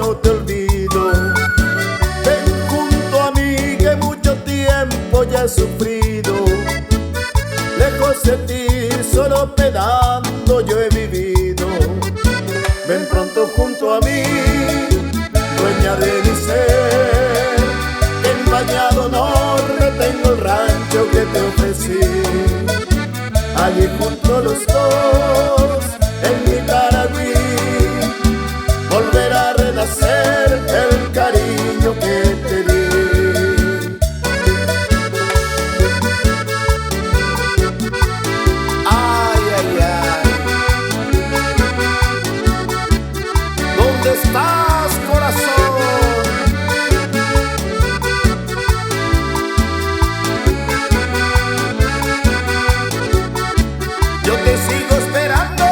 no te olvido. Ven junto a mí que mucho tiempo ya he sufrido. Lejos de ti, solo penando yo he vivido. Ven pronto junto a mí, dueña de mi ser. En Bañado Norte tengo el rancho que te ofrecí. Allí junto a los dos, en mi Taragüí, volverá a renacer el cariño que te di. Ay, ay, ay. ¿Dónde estás, corazón? Yo te sigo esperando.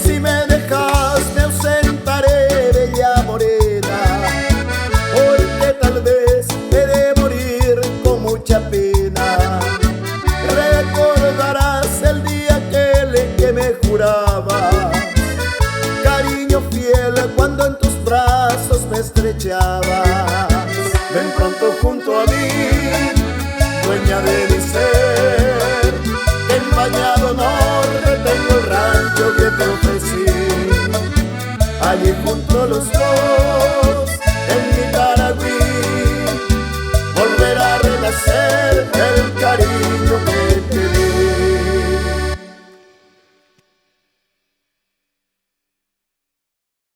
Si me dejas me ausentaré, bella morena, porque tal vez he de morir con mucha pena. Recordarás el día aquel que me juraba cariño fiel cuando en tus brazos me estrechabas. Ven pronto junto a mí, dueña de mi ser. En Bañado Norte tengo el rancho que te ofrecí. Allí junto a los dos, en mi Taragüí, volverá a renacer el cariño